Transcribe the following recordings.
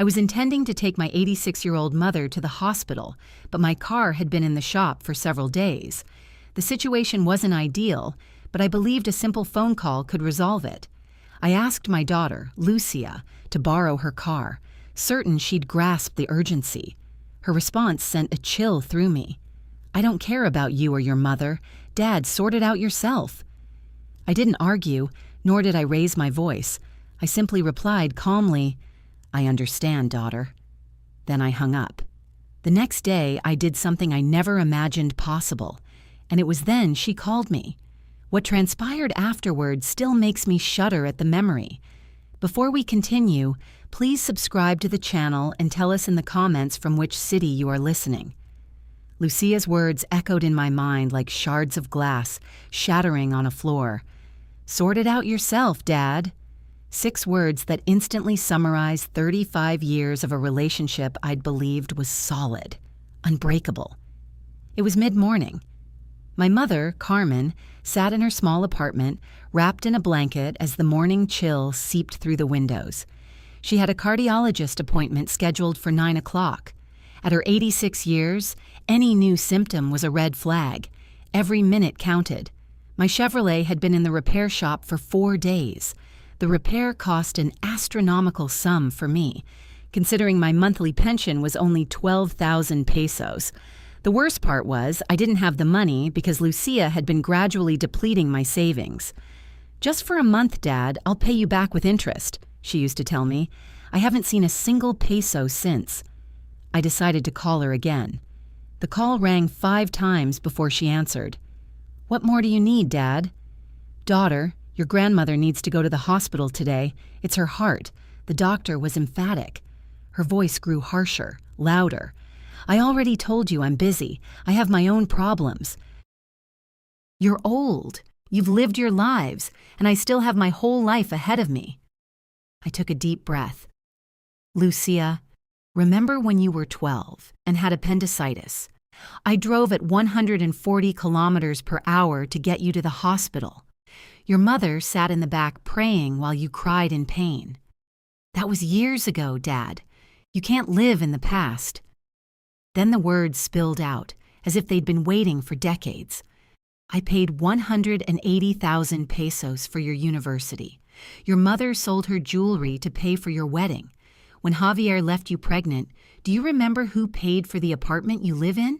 I was intending to take my 86-year-old mother to the hospital, but my car had been in the shop for several days. The situation wasn't ideal, but I believed a simple phone call could resolve it. I asked my daughter, Lucia, to borrow her car, certain she'd grasp the urgency. Her response sent a chill through me. "I don't care about you or your mother. Dad, sort it out yourself." I didn't argue, nor did I raise my voice. I simply replied calmly, "I understand, daughter." Then I hung up. The next day, I did something I never imagined possible, and it was then she called me. What transpired afterward still makes me shudder at the memory. Before we continue, please subscribe to the channel and tell us in the comments from which city you are listening. Lucia's words echoed in my mind like shards of glass, shattering on a floor. "Sort it out yourself, Dad." 6 words that instantly summarized 35 years of a relationship I'd believed was solid, unbreakable. It was mid-morning. My mother, Carmen, sat in her small apartment, wrapped in a blanket as the morning chill seeped through the windows. She had a cardiologist appointment scheduled for 9 o'clock. At her 86 years, any new symptom was a red flag. Every minute counted. My Chevrolet had been in the repair shop for 4 days. The repair cost an astronomical sum for me, considering my monthly pension was only 12,000 pesos. The worst part was I didn't have the money because Lucia had been gradually depleting my savings. "Just for a month, Dad, I'll pay you back with interest," she used to tell me. I haven't seen a single peso since. I decided to call her again. The call rang 5 times before she answered. "What more do you need, Dad?" "Daughter, your grandmother needs to go to the hospital today. It's her heart." The doctor was emphatic. Her voice grew harsher, louder. "I already told you I'm busy. I have my own problems." "You're old. You've lived your lives, and I still have my whole life ahead of me." I took a deep breath. "Lucia, remember when you were 12 and had appendicitis? I drove at 140 kilometers per hour to get you to the hospital. Your mother sat in the back praying while you cried in pain. That was years ago, Dad. You can't live in the past." Then the words spilled out, as if they'd been waiting for decades. "I paid 180,000 pesos for your university. Your mother sold her jewelry to pay for your wedding. When Javier left you pregnant, do you remember who paid for the apartment you live in?"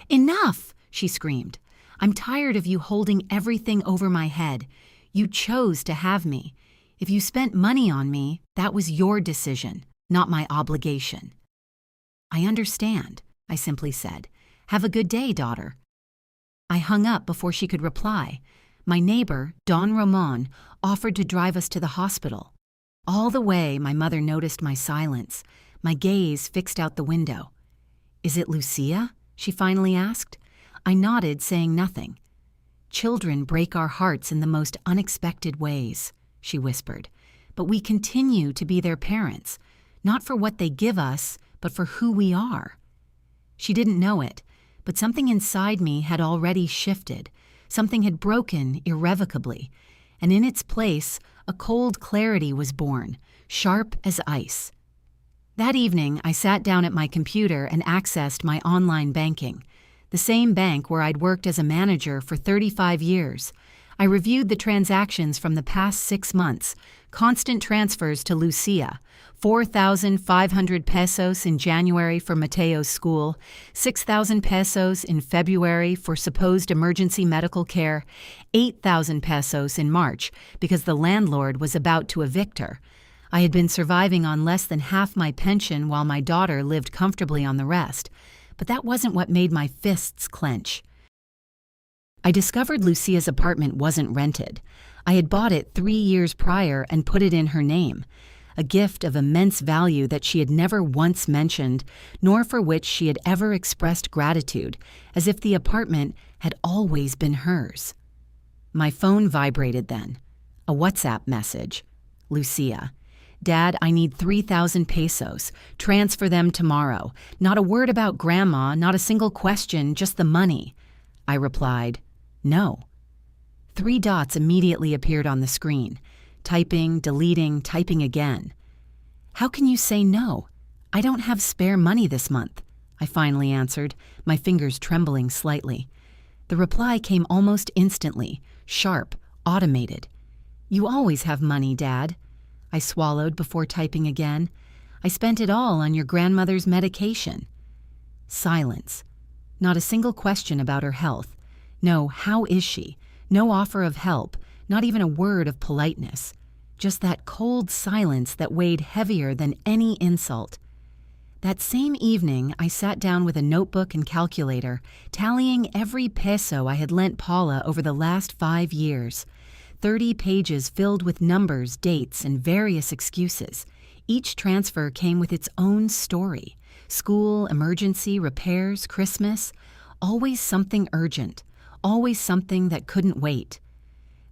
"Enough!" she screamed. "I'm tired of you holding everything over my head. You chose to have me. If you spent money on me, that was your decision, not my obligation." "I understand," I simply said. "Have a good day, daughter." I hung up before she could reply. My neighbor, Don Ramon, offered to drive us to the hospital. All the way, my mother noticed my silence, my gaze fixed out the window. "Is it Lucia?" she finally asked. I nodded, saying nothing. "Children break our hearts in the most unexpected ways," she whispered. "But we continue to be their parents, not for what they give us, but for who we are." She didn't know it, but something inside me had already shifted. Something had broken irrevocably, and in its place, a cold clarity was born, sharp as ice. That evening, I sat down at my computer and accessed my online banking, the same bank where I'd worked as a manager for 35 years. I reviewed the transactions from the past 6 months, constant transfers to Lucia, 4,500 pesos in January for Mateo's school, 6,000 pesos in February for supposed emergency medical care, 8,000 pesos in March because the landlord was about to evict her. I had been surviving on less than half my pension while my daughter lived comfortably on the rest, but that wasn't what made my fists clench. I discovered Lucia's apartment wasn't rented. I had bought it 3 years prior and put it in her name, a gift of immense value that she had never once mentioned, nor for which she had ever expressed gratitude, as if the apartment had always been hers. My phone vibrated then. A WhatsApp message. "Lucia. Dad, I need 3,000 pesos. Transfer them tomorrow. Not a word about Grandma, not a single question, just the money." I replied, "No." 3 dots immediately appeared on the screen. Typing, deleting, typing again. "How can you say no? I don't have spare money this month, I finally answered, my fingers trembling slightly. The reply came almost instantly, sharp, automated. You always have money, Dad. I swallowed before typing again. I spent it all on your grandmother's medication. Silence. Not a single question about her health. No, how is she? No offer of help, not even a word of politeness. Just that cold silence that weighed heavier than any insult. That same evening, I sat down with a notebook and calculator, tallying every peso I had lent Paula over the last 5 years. 30 pages filled with numbers, dates, and various excuses. Each transfer came with its own story. School, emergency, repairs, Christmas. Always something urgent. Always something that couldn't wait.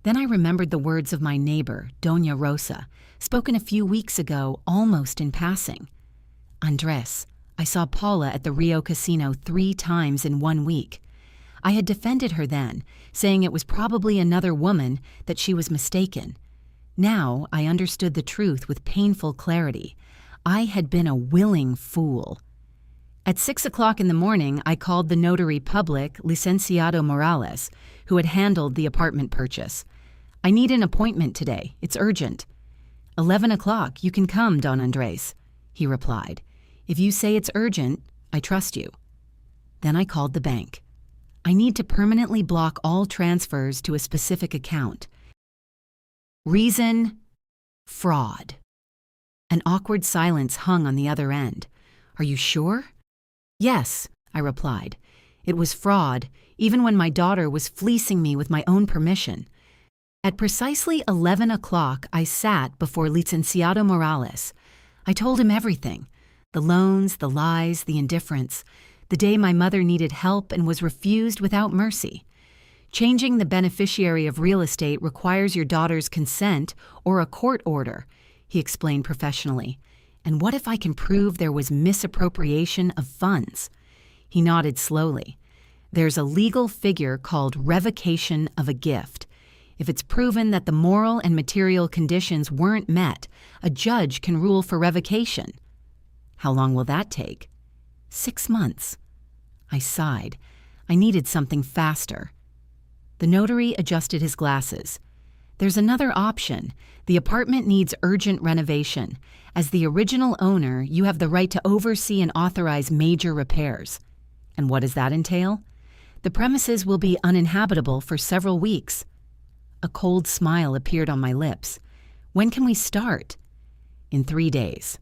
Then I remembered the words of my neighbor, Doña Rosa, spoken a few weeks ago, almost in passing. Andres, I saw Paula at the Rio Casino 3 times in 1 week. I had defended her then, saying it was probably another woman, that she was mistaken. Now I understood the truth with painful clarity. I had been a willing fool. At 6 o'clock in the morning, I called the notary public, Licenciado Morales, who had handled the apartment purchase. I need an appointment today. It's urgent. 11 o'clock, you can come, Don Andres, he replied. If you say it's urgent, I trust you. Then I called the bank. I need to permanently block all transfers to a specific account. Reason? Fraud. An awkward silence hung on the other end. Are you sure? Yes, I replied. It was fraud, even when my daughter was fleecing me with my own permission. At precisely 11 o'clock, I sat before Licenciado Morales. I told him everything. The loans, the lies, the indifference. The day my mother needed help and was refused without mercy. Changing the beneficiary of real estate requires your daughter's consent or a court order, he explained professionally. And what if I can prove there was misappropriation of funds? He nodded slowly. There's a legal figure called revocation of a gift. If it's proven that the moral and material conditions weren't met, a judge can rule for revocation. How long will that take? 6 months. I sighed. I needed something faster. The notary adjusted his glasses. There's another option. The apartment needs urgent renovation. As the original owner, you have the right to oversee and authorize major repairs. And what does that entail? The premises will be uninhabitable for several weeks. A cold smile appeared on my lips. When can we start? In 3 days.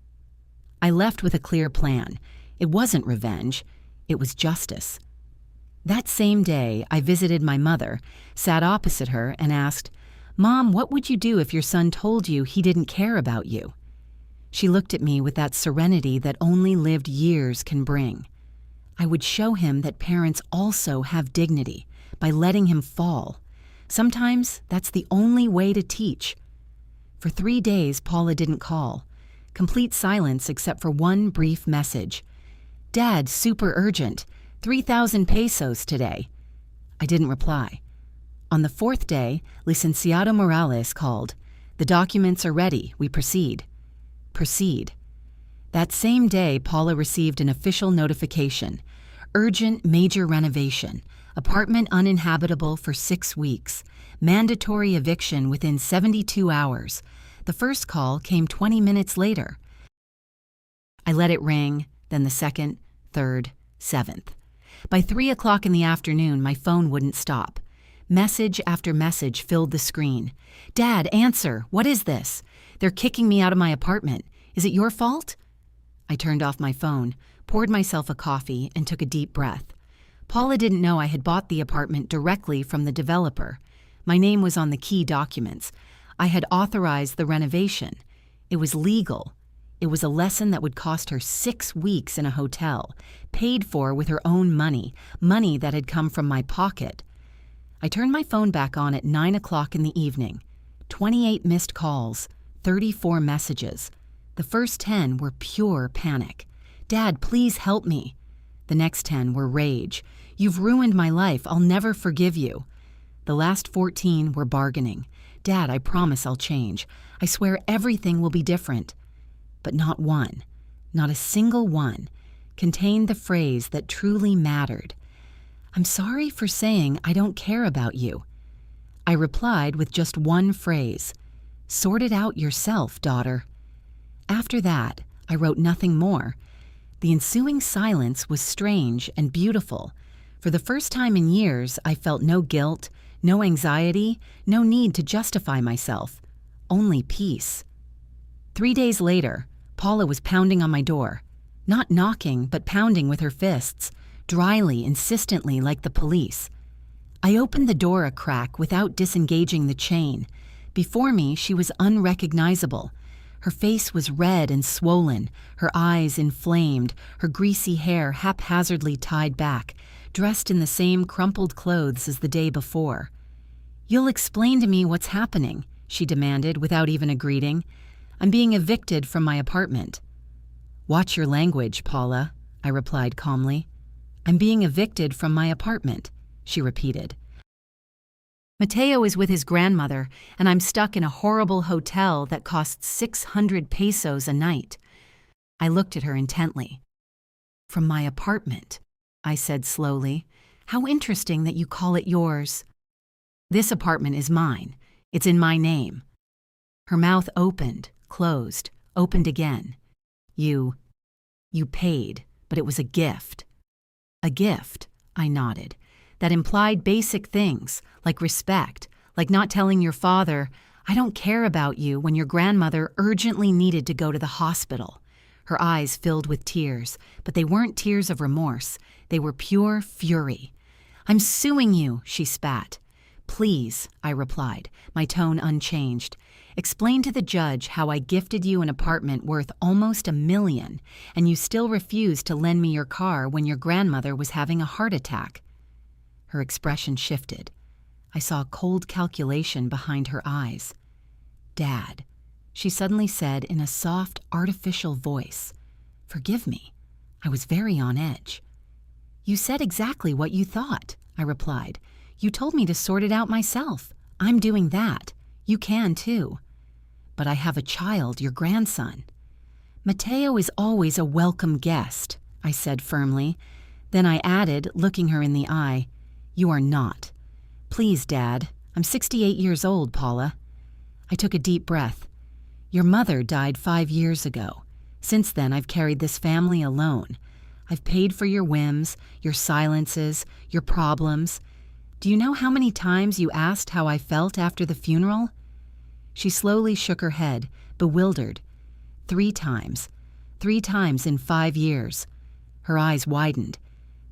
I left with a clear plan. It wasn't revenge. It was justice. That same day, I visited my mother, sat opposite her, and asked, Mom, what would you do if your son told you he didn't care about you? She looked at me with that serenity that only lived years can bring. I would show him that parents also have dignity by letting him fall. Sometimes that's the only way to teach. For 3 days, Paula didn't call. Complete silence except for one brief message. Dad, super urgent. 3,000 pesos today. I didn't reply. On the 4th day, Licenciado Morales called. The documents are ready. We proceed. Proceed. That same day, Paula received an official notification. Urgent major renovation. Apartment uninhabitable for 6 weeks. Mandatory eviction within 72 hours. The first call came 20 minutes later. I let it ring, then the 2nd, 3rd, 7th. By 3 o'clock in the afternoon, my phone wouldn't stop. Message after message filled the screen. Dad, answer. What is this? They're kicking me out of my apartment. Is it your fault? I turned off my phone, poured myself a coffee, and took a deep breath. Paula didn't know I had bought the apartment directly from the developer. My name was on the key documents. I had authorized the renovation. It was legal. It was a lesson that would cost her 6 weeks in a hotel, paid for with her own money, money that had come from my pocket. I turned my phone back on at 9 o'clock in the evening. 28 missed calls, 34 messages. The first 10 were pure panic. Dad, please help me. The next 10 were rage. You've ruined my life. I'll never forgive you. The last 14 were bargaining. Dad, I promise I'll change. I swear everything will be different. But not one. not a single one, contained the phrase that truly mattered. "I'm sorry for saying I don't care about you." I replied with just one phrase, "Sort it out yourself, daughter." After that, I wrote nothing more. The ensuing silence was strange and beautiful. For the first time in years, I felt no guilt, no anxiety, no need to justify myself. Only peace. 3 days later, Paula was pounding on my door. Not knocking, but pounding with her fists, dryly, insistently, like the police. I opened the door a crack without disengaging the chain. Before me, she was unrecognizable. Her face was red and swollen, her eyes inflamed, her greasy hair haphazardly tied back, dressed in the same crumpled clothes as the day before. "You'll explain to me what's happening," she demanded without even a greeting. "I'm being evicted from my apartment." "Watch your language, Paula," I replied calmly. "I'm being evicted from my apartment," she repeated. "Mateo is with his grandmother, and I'm stuck in a horrible hotel that costs 600 pesos a night." I looked at her intently. "From my apartment," I said slowly. "How interesting that you call it yours." "This apartment is mine. It's in my name." Her mouth opened, closed, opened again. You paid, but it was a gift." "A gift," I nodded. "That implied basic things, like respect, like not telling your father, 'I don't care about you,' when your grandmother urgently needed to go to the hospital." Her eyes filled with tears, but they weren't tears of remorse. They were pure fury. "I'm suing you," she spat. "Please," I replied, my tone unchanged. "Explain to the judge how I gifted you an apartment worth almost $1 million, and you still refused to lend me your car when your grandmother was having a heart attack." Her expression shifted. I saw cold calculation behind her eyes. "Dad," she suddenly said in a soft, artificial voice. "Forgive me. I was very on edge." "You said exactly what you thought," I replied. "You told me to sort it out myself. I'm doing that. You can too." "But I have a child, your grandson." "Mateo is always a welcome guest," I said firmly. Then I added, looking her in the eye, "You are not. Please, Dad. I'm 68 years old, Paula." I took a deep breath. "Your mother died 5 years ago. Since then, I've carried this family alone. I've paid for your whims, your silences, your problems. Do you know how many times you asked how I felt after the funeral?" She slowly shook her head, bewildered. 3 times. 3 times in 5 years. Her eyes widened.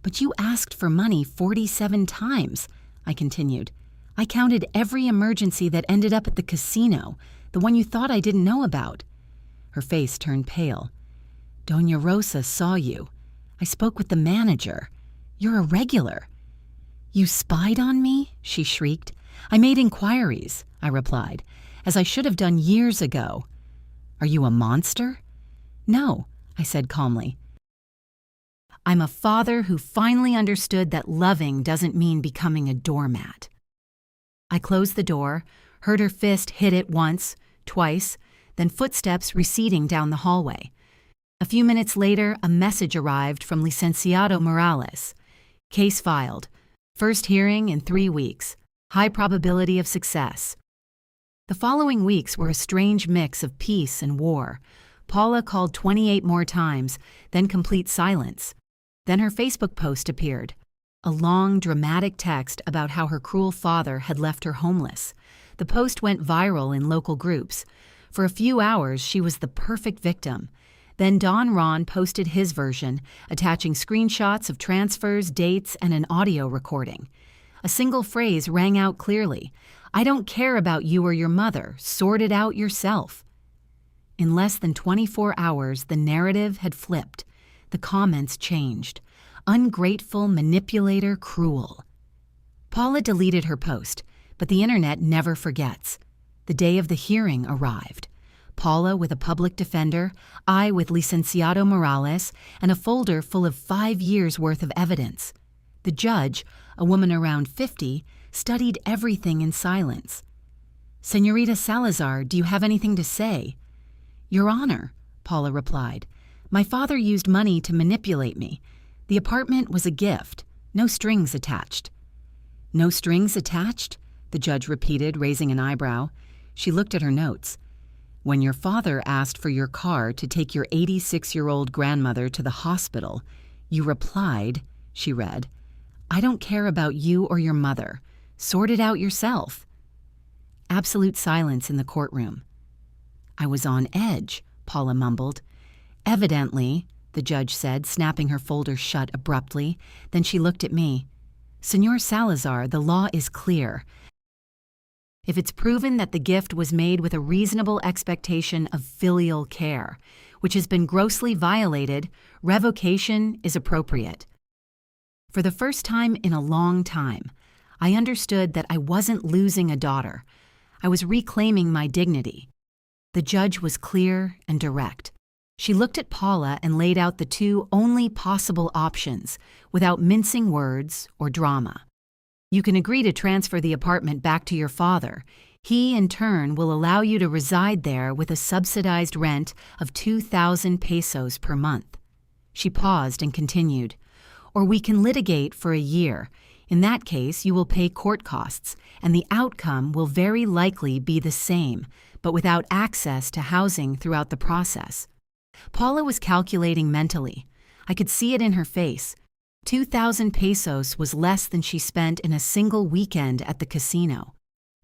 "But you asked for money 47 times, I continued. "I counted every emergency that ended up at the casino, the one you thought I didn't know about." Her face turned pale. "Doña Rosa saw you. I spoke with the manager. You're a regular." "You spied on me?" she shrieked. "I made inquiries," I replied, "as I should have done years ago." "Are you a monster?" "No," I said calmly. "I'm a father who finally understood that loving doesn't mean becoming a doormat." I closed the door, heard her fist hit it once, twice, then footsteps receding down the hallway. A few minutes later, a message arrived from Licenciado Morales. "Case filed. First hearing in 3 weeks. High probability of success." The following weeks were a strange mix of peace and war. Paula called 28 more times, then complete silence. Then her Facebook post appeared. A long, dramatic text about how her cruel father had left her homeless. The post went viral in local groups. For a few hours, she was the perfect victim. Then Don Ron posted his version, attaching screenshots of transfers, dates, and an audio recording. A single phrase rang out clearly. "I don't care about you or your mother. Sort it out yourself." In less than 24 hours, the narrative had flipped. The comments changed. Ungrateful, manipulator, cruel. Paula deleted her post, but the internet never forgets. The day of the hearing arrived. Paula with a public defender, I with Licenciado Morales, and a folder full of 5 years' worth of evidence. The judge, a woman around 50, studied everything in silence. "Señorita Salazar, do you have anything to say?" "Your Honor," Paula replied, My father used money to manipulate me. The apartment was a gift, no strings attached. No strings attached? The judge repeated, raising an eyebrow. She looked at her notes. When your father asked for your car to take your 86-year-old grandmother to the hospital, you replied, she read, "I don't care about you or your mother. Sort it out yourself." Absolute silence in the courtroom. "I was on edge," Paula mumbled. "Evidently," the judge said, snapping her folder shut abruptly. Then she looked at me. "Señor Salazar, the law is clear. If it's proven that the gift was made with a reasonable expectation of filial care, which has been grossly violated, revocation is appropriate." For the first time in a long time, I understood that I wasn't losing a daughter. I was reclaiming my dignity. The judge was clear and direct. She looked at Paula and laid out the two only possible options, without mincing words or drama. You can agree to transfer the apartment back to your father. He, in turn, will allow you to reside there with a subsidized rent of 2,000 pesos per month. She paused and continued. Or we can litigate for a year. In that case, you will pay court costs, and the outcome will very likely be the same, but without access to housing throughout the process. Paula was calculating mentally. I could see it in her face. 2,000 pesos was less than she spent in a single weekend at the casino.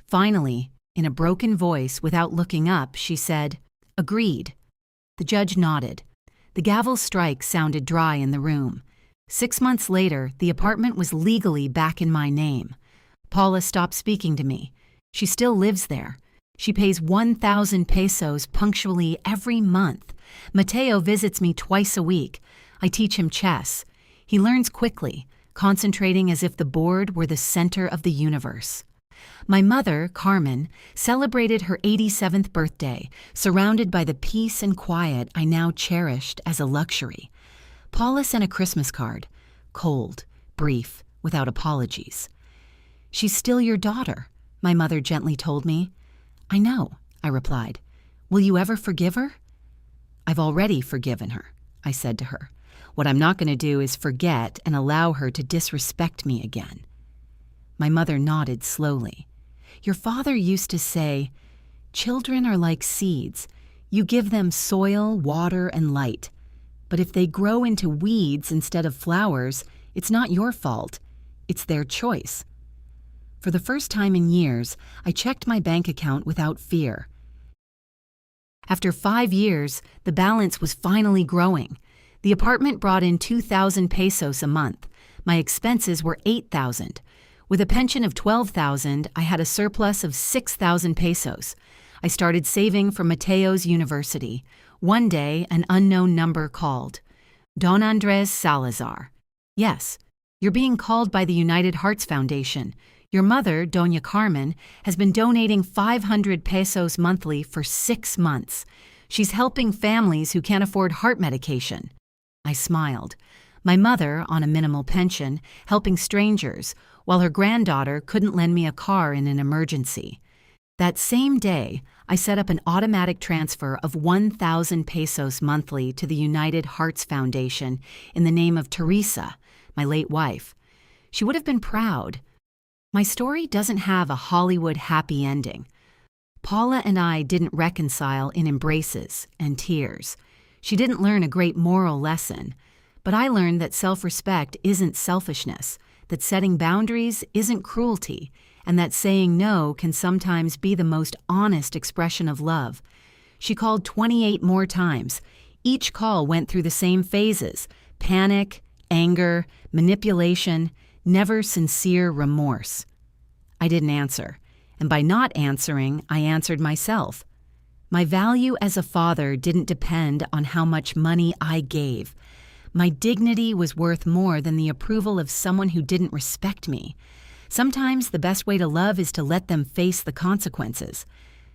Finally, in a broken voice without looking up, she said, "Agreed." The judge nodded. The gavel strike sounded dry in the room. 6 months later, the apartment was legally back in my name. Paula stopped speaking to me. She still lives there. She pays 1,000 pesos punctually every month. Mateo visits me twice a week. I teach him chess. He learns quickly, concentrating as if the board were the center of the universe. My mother, Carmen, celebrated her 87th birthday, surrounded by the peace and quiet I now cherished as a luxury. Paula sent a Christmas card, cold, brief, without apologies. "She's still your daughter," my mother gently told me. "I know," I replied. "Will you ever forgive her?" "I've already forgiven her," I said to her. "What I'm not going to do is forget and allow her to disrespect me again." My mother nodded slowly. "Your father used to say, 'Children are like seeds. You give them soil, water, and light. But if they grow into weeds instead of flowers, it's not your fault. It's their choice.'" For the first time in years, I checked my bank account without fear. After 5 years, the balance was finally growing. The apartment brought in 2,000 pesos a month. My expenses were 8,000. With a pension of 12,000, I had a surplus of 6,000 pesos. I started saving for Mateo's university. One day, an unknown number called. "Don Andres Salazar." "Yes, you're being called by the United Hearts Foundation. Your mother, Doña Carmen, has been donating 500 pesos monthly for 6 months. She's helping families who can't afford heart medication." I smiled. My mother, on a minimal pension, helping strangers, while her granddaughter couldn't lend me a car in an emergency. That same day, I set up an automatic transfer of 1,000 pesos monthly to the United Hearts Foundation in the name of Teresa, my late wife. She would have been proud. My story doesn't have a Hollywood happy ending. Paula and I didn't reconcile in embraces and tears. She didn't learn a great moral lesson, but I learned that self-respect isn't selfishness, that setting boundaries isn't cruelty, and that saying no can sometimes be the most honest expression of love. She called 28 more times. Each call went through the same phases: panic, anger, manipulation, never sincere remorse. I didn't answer, and by not answering, I answered myself. My value as a father didn't depend on how much money I gave. My dignity was worth more than the approval of someone who didn't respect me. Sometimes the best way to love is to let them face the consequences.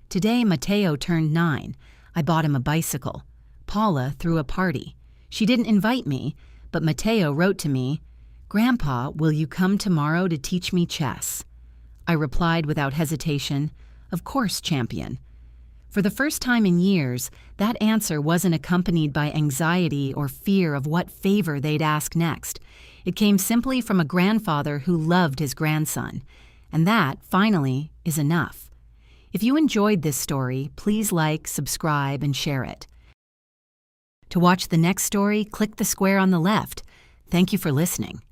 Today, Mateo turned 9. I bought him a bicycle. Paula threw a party. She didn't invite me, but Mateo wrote to me, "Grandpa, will you come tomorrow to teach me chess?" I replied without hesitation, "Of course, champion." For the first time in years, that answer wasn't accompanied by anxiety or fear of what favor they'd ask next. It came simply from a grandfather who loved his grandson. And that, finally, is enough. If you enjoyed this story, please like, subscribe, and share it. To watch the next story, click the square on the left. Thank you for listening.